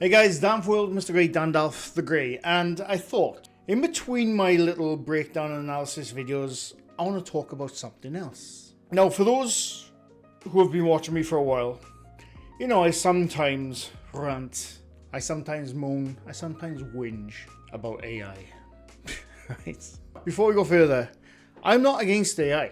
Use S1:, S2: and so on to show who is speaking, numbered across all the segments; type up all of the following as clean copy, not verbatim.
S1: Hey guys, Dan World, MrGrey, Dandalf the Grey, and I thought, in between my little breakdown and analysis videos, I want to talk about something else. Now, for those who have been watching me for a while, you know, I sometimes rant, I sometimes moan, I sometimes whinge about AI. Right? Before we go further, I'm not against AI.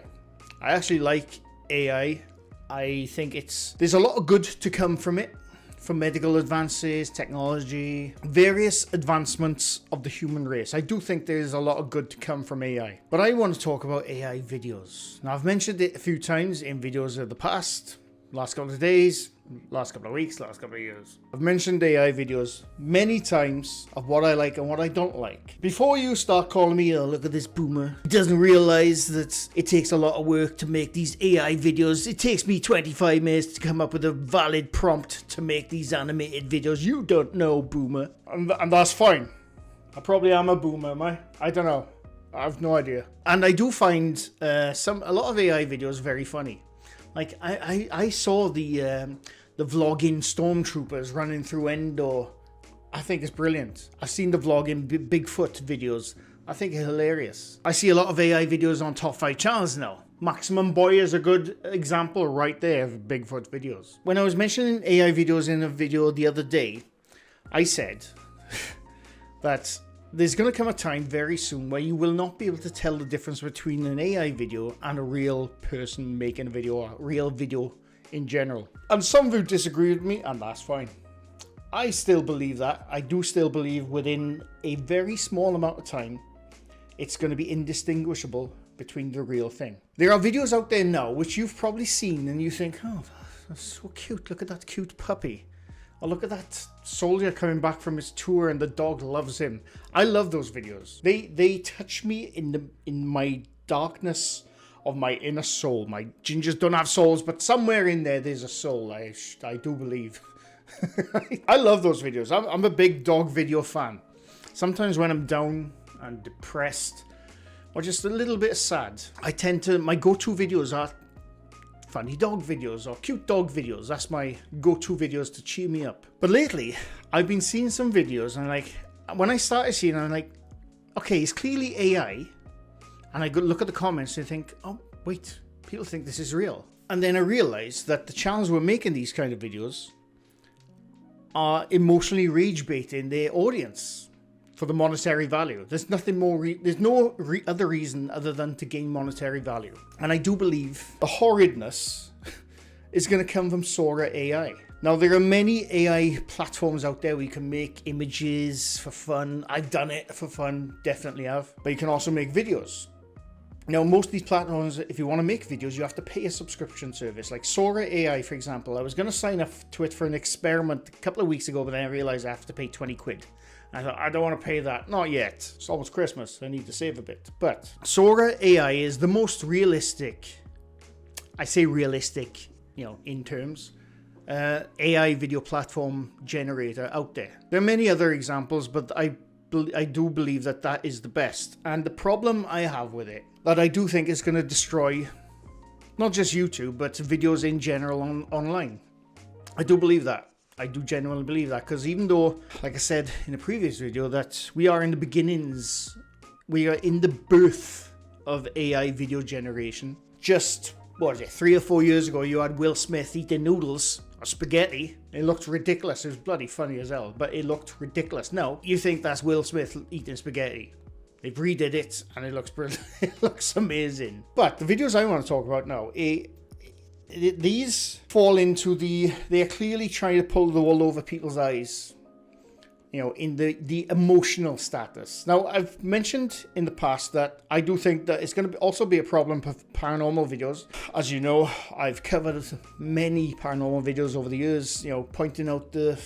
S1: I actually like AI. I think there's a lot of good to come from it. From medical advances, technology, various advancements of the human race. I do think there's a lot of good to come from AI. But I want to talk about AI videos. Now, I've mentioned it a few times in videos of the past, last couple of days, last couple of weeks, last couple of years. I've mentioned AI videos many times of what I like and what I don't like. Before you start calling me, oh, look at this boomer, he doesn't realize that it takes a lot of work to make these AI videos. It takes me 25 minutes to come up with a valid prompt to make these animated videos. You don't know, boomer. And that's fine. I probably am a boomer, am I? I don't know. I have no idea. And I do find a lot of AI videos very funny. Like, I saw the vlogging stormtroopers running through Endor. I think it's brilliant. I've seen the vlogging Bigfoot videos. I think it's hilarious. I see a lot of AI videos on top 5 channels now. Maximum Boy is a good example right there of Bigfoot videos. When I was mentioning AI videos in a video the other day, I said that there's going to come a time very soon where you will not be able to tell the difference between an AI video and a real person making a video, or a real video in general. And some would disagree with me, and that's fine. I still believe that. I do still believe within a very small amount of time, it's going to be indistinguishable between the real thing. There are videos out there now which you've probably seen and you think, oh, that's so cute. Look at that cute puppy. Oh, look at that soldier coming back from his tour and the dog loves him. I love those videos. They touch me in my darkness of my inner soul. My gingers don't have souls, but somewhere in there's a soul. I do believe. I love those videos. I'm a big dog video fan. Sometimes when I'm down and depressed or just a little bit sad, my go-to videos are funny dog videos or cute dog videos. That's my go-to videos to cheer me up. But lately, I've been seeing some videos and when I started seeing them, I'm like, okay, it's clearly AI. And I go look at the comments and think, oh, wait, people think this is real. And then I realized that the channels who are making these kind of videos are emotionally rage baiting their audience for the monetary value. There's nothing more, there's no other reason other than to gain monetary value. And I do believe the horridness is going to come from Sora AI. Now, there are many AI platforms out there where you can make images for fun. I've done it for fun, definitely have. But you can also make videos. Now, most of these platforms, if you want to make videos, you have to pay a subscription service. Like Sora AI, for example. I was going to sign up to it for an experiment a couple of weeks ago, but then I realized I have to pay 20 quid. I thought, I don't want to pay that. Not yet. It's almost Christmas. I need to save a bit. But Sora AI is the most realistic, I say realistic, you know, in terms, AI video platform generator out there. There are many other examples, but I do believe that is the best. And the problem I have with it, that I do think is going to destroy not just YouTube, but videos in general online. I do believe that. I do genuinely believe that, because even though, like I said in a previous video, that we are in the beginnings, we are in the birth of AI video generation. Just, what was it, 3 or 4 years ago, you had Will Smith eating noodles or spaghetti. It looked ridiculous. It was bloody funny as hell, but it looked ridiculous. Now, you think that's Will Smith eating spaghetti. They've redid it, and it looks brilliant. It looks amazing. But the videos I want to talk about now, these fall into they are clearly trying to pull the wool over people's eyes, you know, in the emotional status. Now, I've mentioned in the past that I do think that it's going to also be a problem for paranormal videos. As you know, I've covered many paranormal videos over the years, you know, pointing out the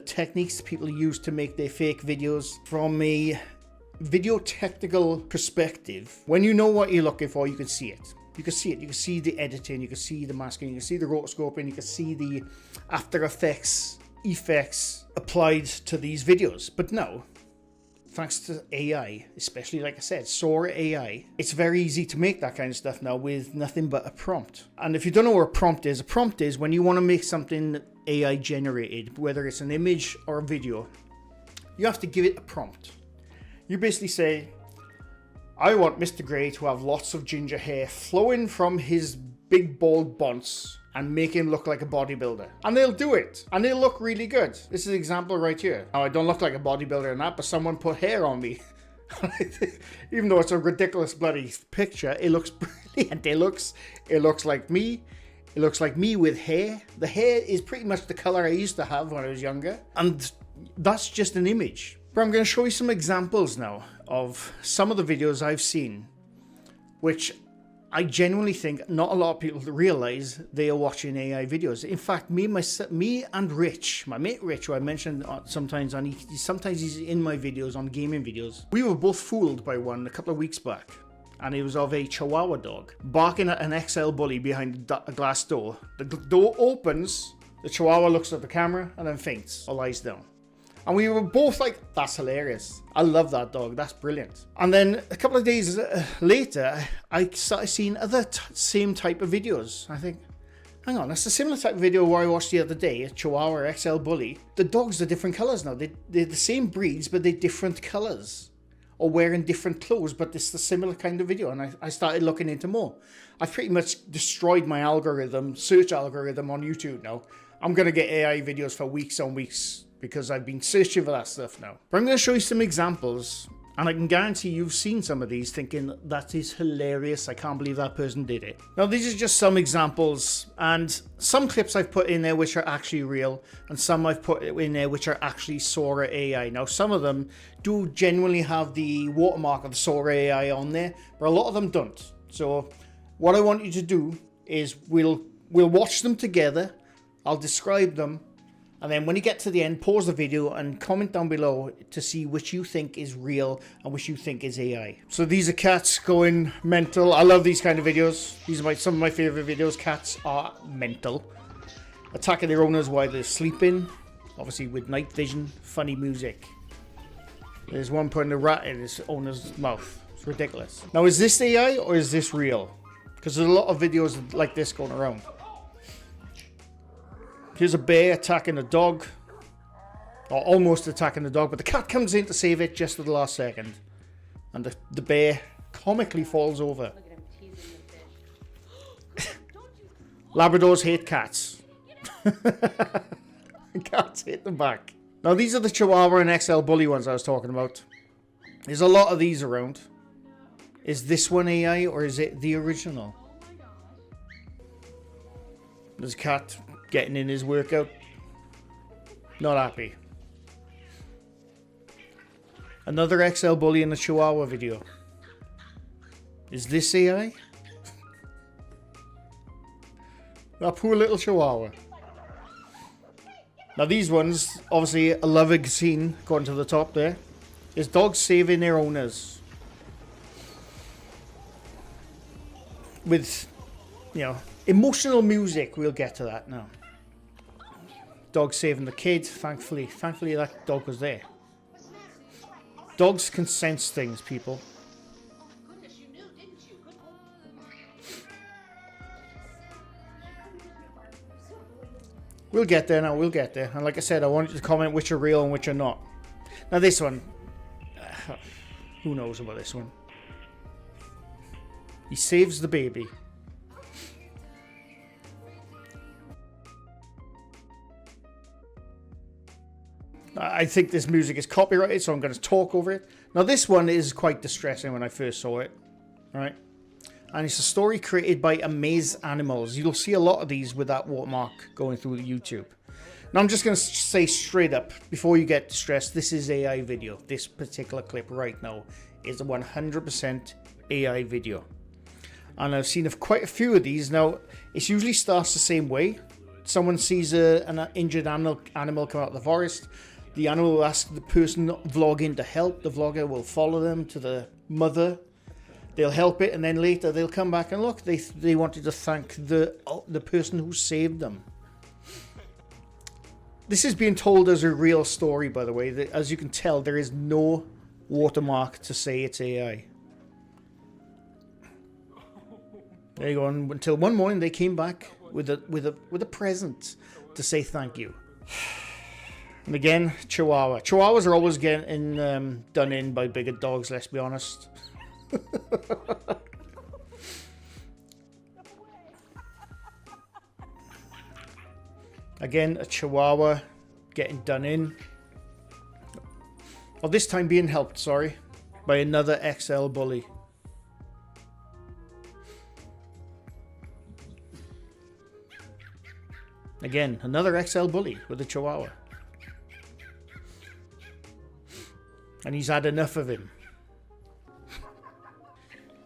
S1: techniques people use to make their fake videos. From a video technical perspective, when you know what you're looking for, you can see it. You can see it. You can see the editing. You can see the masking. You can see the rotoscoping. You can see the After Effects effects applied to these videos. But now, thanks to AI, especially, like I said, Sora AI, it's very easy to make that kind of stuff now with nothing but a prompt. And if you don't know what a prompt is when you want to make something AI generated, whether it's an image or a video, you have to give it a prompt. You basically say, I want MrGrey to have lots of ginger hair flowing from his big bald bonce and make him look like a bodybuilder. And they'll do it. And they'll look really good. This is an example right here. Now, I don't look like a bodybuilder in that, but someone put hair on me. Even though it's a ridiculous bloody picture, it looks brilliant. It looks like me. It looks like me with hair. The hair is pretty much the color I used to have when I was younger. And that's just an image. But I'm going to show you some examples now of some of the videos I've seen, which I genuinely think not a lot of people realize they are watching AI videos. In fact, me and Rich, my mate Rich, who I mentioned sometimes he's in my videos on gaming videos. We were both fooled by one a couple of weeks back, and it was of a Chihuahua dog barking at an XL bully behind a glass door. The door opens, the Chihuahua looks at the camera and then faints or lies down. And we were both like, that's hilarious. I love that dog. That's brilliant. And then a couple of days later, I started seeing other same type of videos. I think, hang on, that's a similar type of video where I watched the other day, a Chihuahua XL bully. The dogs are different colors now. They're the same breeds, but they're different colors. Or wearing different clothes, but it's the similar kind of video. And I started looking into more. I've pretty much destroyed my search algorithm on YouTube now. I'm going to get AI videos for weeks on weeks, because I've been searching for that stuff now. But I'm going to show you some examples, and I can guarantee you've seen some of these thinking, that is hilarious, I can't believe that person did it. Now, these are just some examples, and some clips I've put in there which are actually real, and some I've put in there which are actually Sora AI. Now, some of them do genuinely have the watermark of the Sora AI on there, but a lot of them don't. So what I want you to do is we'll watch them together, I'll describe them, and then when you get to the end, pause the video and comment down below to see which you think is real and which you think is AI. So these are cats going mental. I love these kind of videos. These are some of my favorite videos. Cats are mental. Attacking their owners while they're sleeping. Obviously with night vision, funny music. There's one putting a rat in his owner's mouth. It's ridiculous. Now, is this AI or is this real? Because there's a lot of videos like this going around. Here's a bear attacking a dog, or almost attacking the dog, but the cat comes in to save it just at the last second, and the bear comically falls over.
S2: Look at him teasing the fish.
S1: Labradors hate cats. Cats hate them back. Now, these are the Chihuahua and XL bully ones I was talking about. There's a lot of these around. Is this one AI or is it the original? There's a cat getting in his workout. Not happy. Another XL bully in the Chihuahua video. Is this AI? That poor little Chihuahua. Now these ones, obviously a loving scene going to the top there. Is dogs saving their owners. With, emotional music. We'll get to that now. Dog saving the kid. Thankfully that dog was there. Dogs can sense things, people.
S2: Goodness, you knew, didn't you?
S1: We'll get there now, we'll get there. And like I said, I want you to comment which are real and which are not. Now this one, who knows about this one? He saves the baby. I think this music is copyrighted, so I'm going to talk over it. Now this one is quite distressing when I first saw it. Right? And it's a story created by Amaze Animals. You'll see a lot of these with that watermark going through the YouTube. Now I'm just going to say straight up, before you get distressed, this is AI video. This particular clip right now is a 100% AI video. And I've seen quite a few of these. Now, it usually starts the same way. Someone sees an injured animal come out of the forest. The animal will ask the person vlogging to help. The vlogger will follow them to the mother. They'll help it, and then later they'll come back and look. They wanted to thank the person who saved them. This is being told as a real story, by the way. As you can tell, there is no watermark to say it's AI. There you go. Until one morning they came back with a present. to say thank you. And again, Chihuahua. Chihuahuas are always getting done in by bigger dogs, let's be honest. Again, a Chihuahua getting done in. Or this time being helped, sorry, by another XL bully. Again, another XL bully with a Chihuahua. And he's had enough of him.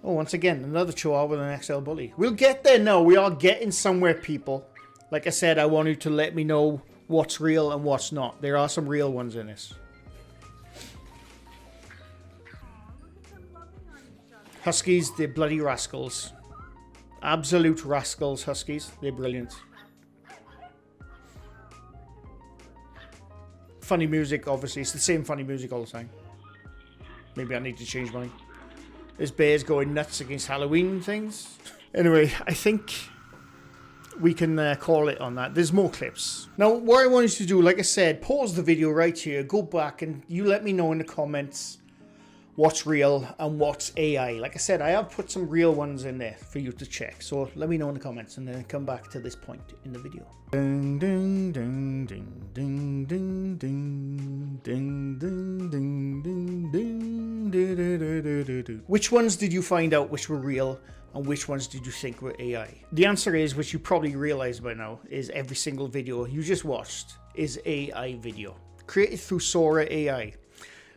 S1: Oh, once again, another Chihuahua with an XL bully. We'll get there now. We are getting somewhere, people. Like I said, I want you to let me know what's real and what's not. There are some real ones in this. Huskies, they're bloody rascals. Absolute rascals, Huskies. They're brilliant. Funny music, obviously. It's the same funny music all the time. Maybe I need to change mine. This bear's going nuts against Halloween things. Anyway, I think we can call it on that. There's more clips. Now, what I want you to do, like I said, pause the video right here, go back, and you let me know in the comments what's real and what's AI. Like I said, I have put some real ones in there for you to check. So let me know in the comments and then come back to this point in the video. Ding, ding, ding, ding, ding, ding, ding, ding, ding, ding, ding, ding, do, do, do, do, do, do. Which ones did you find out which were real and which ones did you think were AI? The answer is, which you probably realize by now, is every single video you just watched is AI video. Created through Sora AI.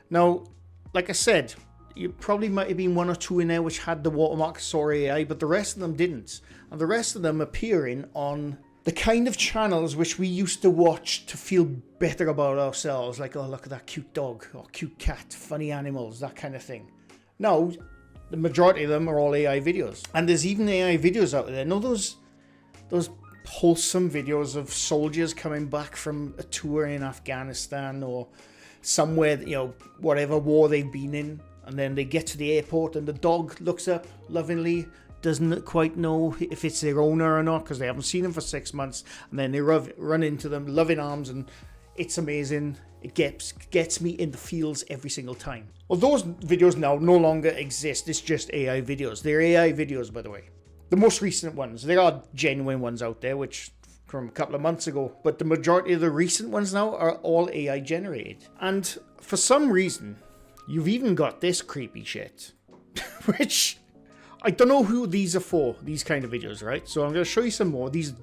S1: Now, like I said, you probably might have been one or two in there which had the watermark Sora AI, but the rest of them didn't. And the rest of them appearing on the kind of channels which we used to watch to feel better about ourselves. Like, oh, look at that cute dog, or cute cat, funny animals, that kind of thing. Now, the majority of them are all AI videos. And there's even AI videos out there. Know those wholesome videos of soldiers coming back from a tour in Afghanistan or somewhere, you know, whatever war they've been in, and then they get to the airport and the dog looks up lovingly, doesn't quite know if it's their owner or not because they haven't seen him for 6 months, and then they run into them, loving arms, and it's amazing. It gets me in the feels every single time. Well, those videos now no longer exist. It's just AI videos. They're AI videos, by the way. The most recent ones. There are genuine ones out there, which from a couple of months ago, but the majority of the recent ones now are all AI generated. And for some reason, you've even got this creepy shit, which I don't know who these are for, these kind of videos, right? So I'm going to show you some more. These,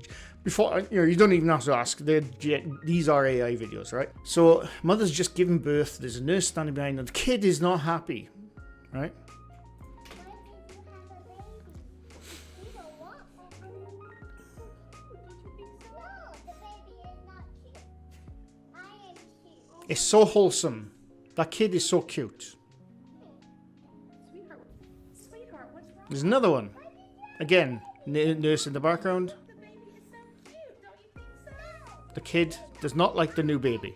S1: before, you know, you don't even have to ask. These are AI videos, right? So mother's just given birth. There's a nurse standing behind her. The kid is not happy, right? It's so wholesome. That kid is so cute.
S2: Sweetheart, what's wrong?
S1: There's another one. Again, nurse in the background.
S2: The baby is so cute, don't you think so?
S1: The kid does not like the new baby.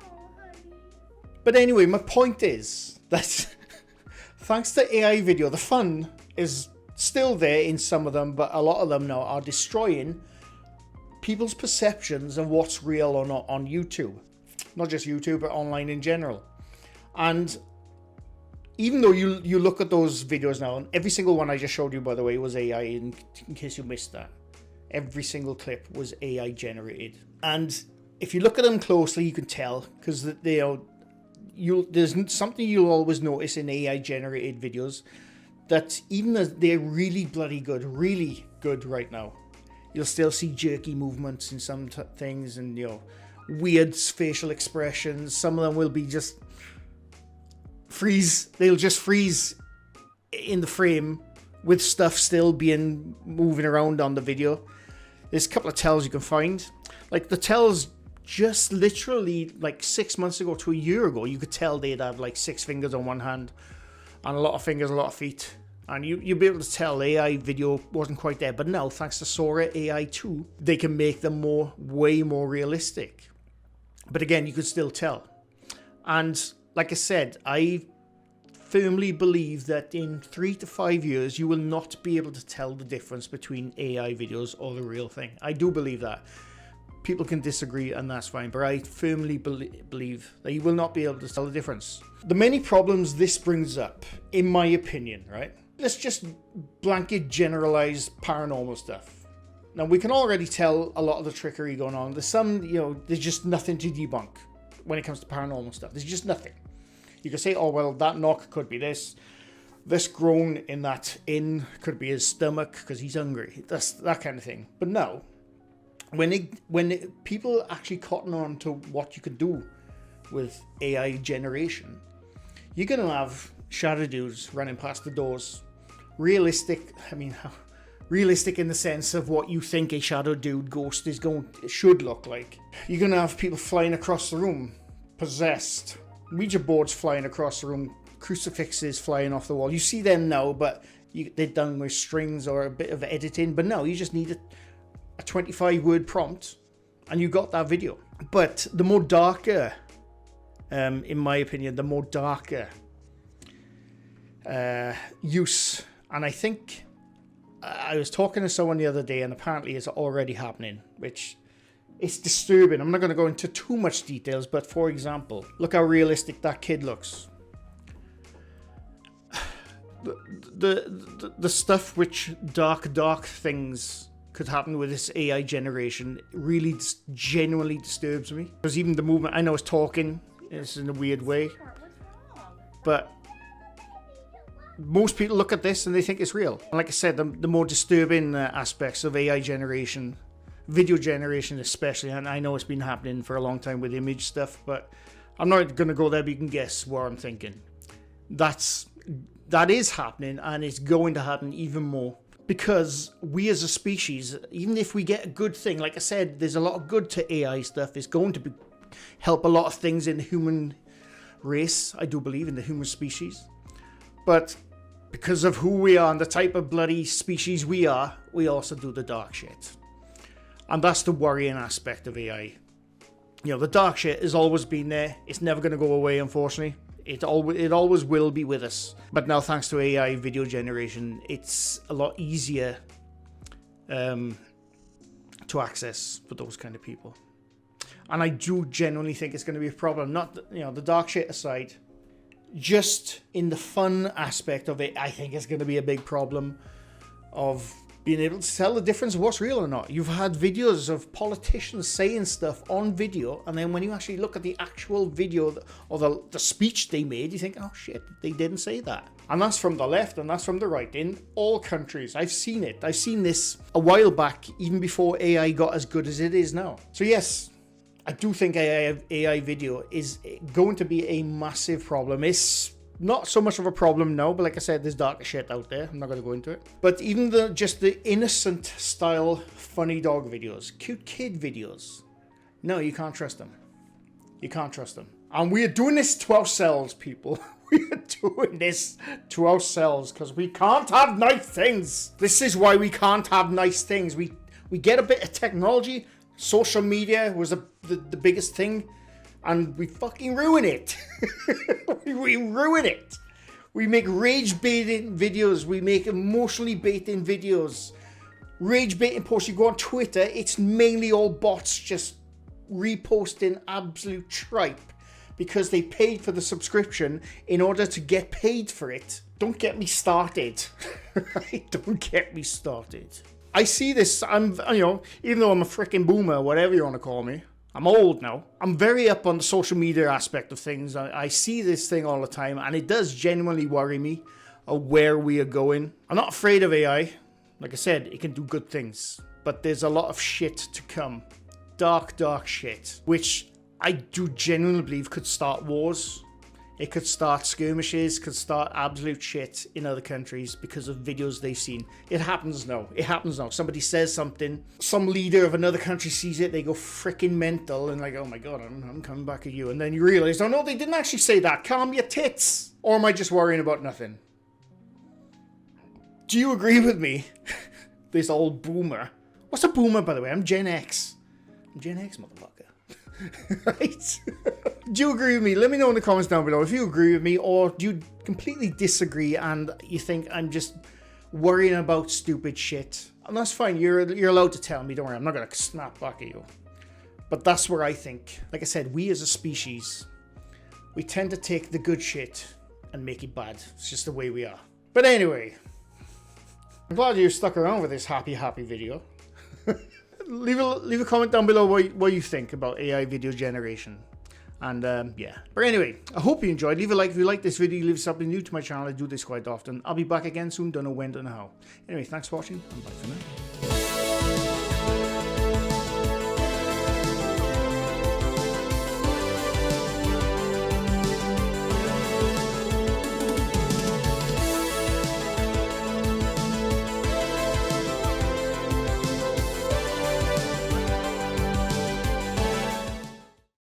S2: Oh, honey.
S1: But anyway, my point is that thanks to AI video, the fun is still there in some of them, but a lot of them now are destroying people's perceptions of what's real or not on YouTube. Not just YouTube, but online in general. And even though you look at those videos now, and every single one I just showed you, by the way, was AI, in case you missed that. Every single clip was AI generated. And if you look at them closely, you can tell, because they are, there's something you'll always notice in AI generated videos, that even though they're really bloody good, really good right now, you'll still see jerky movements in some things, and, you know, weird facial expressions. Some of them will be just freeze. They'll just freeze in the frame with stuff still being moving around on the video. There's a couple of tells you can find. Like the tells just literally like 6 months ago to a year ago, you could tell they'd have like 6 fingers on one hand and a lot of fingers, a lot of feet. And you'll be able to tell AI video wasn't quite there. But now, thanks to Sora AI 2, they can make them way more realistic. But again, you could still tell. And like I said, I firmly believe that in 3 to 5 years, you will not be able to tell the difference between AI videos or the real thing. I do believe that. People can disagree, and that's fine, but I firmly believe that you will not be able to tell the difference. The many problems this brings up, in my opinion, right? Let's just blanket generalize paranormal stuff. Now, we can already tell a lot of the trickery going on. There's some, there's just nothing to debunk when it comes to paranormal stuff. There's just nothing. You can say, oh, well, that knock could be this. This groan in that inn could be his stomach because he's hungry. That's that kind of thing. But no, when people actually cotton on to what you can do with AI generation, you're going to have shadow dudes running past the doors. Realistic in the sense of what you think a shadow dude ghost should look like. You're going to have people flying across the room, possessed. Ouija boards flying across the room, crucifixes flying off the wall. You see them now, but they're done with strings or a bit of editing. But no, you just need a 25-word prompt, and you got that video. But the more darker, in my opinion, the more darker use, and I think I was talking to someone the other day, and apparently it's already happening, which is disturbing. I'm not going to go into too much details, but for example, look how realistic that kid looks. The stuff which dark things could happen with this AI generation really genuinely disturbs me. Because even the movement, I know it's talking, it's in a weird way,
S2: Sweetheart, what's wrong?
S1: but most people look at this and they think it's real. And like I said, the more disturbing aspects of AI generation, video generation especially, and I know it's been happening for a long time with image stuff, but I'm not going to go there, but you can guess what I'm thinking. That is happening, and it's going to happen even more. Because we as a species, even if we get a good thing, like I said, there's a lot of good to AI stuff. It's going to help a lot of things in the human race, I do believe, in the human species. But because of who we are and the type of bloody species we are, we also do the dark shit. And that's the worrying aspect of AI. The dark shit has always been there. It's never going to go away, unfortunately. It always will be with us. But now, thanks to AI video generation, it's a lot easier to access for those kind of people. And I do genuinely think it's going to be a problem. Not, the dark shit aside, just in the fun aspect of it, I think it's going to be a big problem of being able to tell the difference of what's real or not. You've had videos of politicians saying stuff on video, and then when you actually look at the actual video or the speech they made, you think, oh shit, they didn't say that. And that's from the left and that's from the right in all countries. I've seen it. I've seen this a while back, even before AI got as good as it is now. So yes, I do think AI video is going to be a massive problem. It's not so much of a problem now, but like I said, there's darker shit out there. I'm not going to go into it. But even just the innocent style funny dog videos, cute kid videos, no, you can't trust them. You can't trust them. And we are doing this to ourselves, people. We are doing this to ourselves because we can't have nice things. This is why we can't have nice things. We get a bit of technology. Social media was the biggest thing. And we fucking ruin it. We ruin it. We make rage baiting videos. We make emotionally baiting videos. Rage baiting posts. You go on Twitter, it's mainly all bots just reposting absolute tripe because they paid for the subscription in order to get paid for it. Don't get me started. Right? Don't get me started. I see this, even though I'm a freaking boomer, whatever you want to call me, I'm old now. I'm very up on the social media aspect of things. I see this thing all the time, and it does genuinely worry me of where we are going. I'm not afraid of AI. Like I said, it can do good things, but there's a lot of shit to come. Dark shit, which I do genuinely believe could start wars. It could start skirmishes, could start absolute shit in other countries because of videos they've seen. It happens now. Somebody says something, some leader of another country sees it, they go freaking mental and like, oh my god, I'm coming back at you. And then you realize, oh no, they didn't actually say that. Calm your tits. Or am I just worrying about nothing? Do you agree with me? This old boomer. What's a boomer, by the way? I'm Gen X. I'm Gen X, motherfucker. Right? Do you agree with me? Let me know in the comments down below if you agree with me, or do you completely disagree and you think I'm just worrying about stupid shit. And that's fine. You're allowed to tell me. Don't worry. I'm not going to snap back at you. But that's where I think, like I said, we as a species, we tend to take the good shit and make it bad. It's just the way we are. But anyway, I'm glad you stuck around with this happy video. leave a comment down below what you think about AI video generation. And yeah. But anyway, I hope you enjoyed. Leave a like if you like this video. Leave something new to my channel. I do this quite often. I'll be back again soon. Don't know when, don't know how. Anyway, thanks for watching, and bye for now.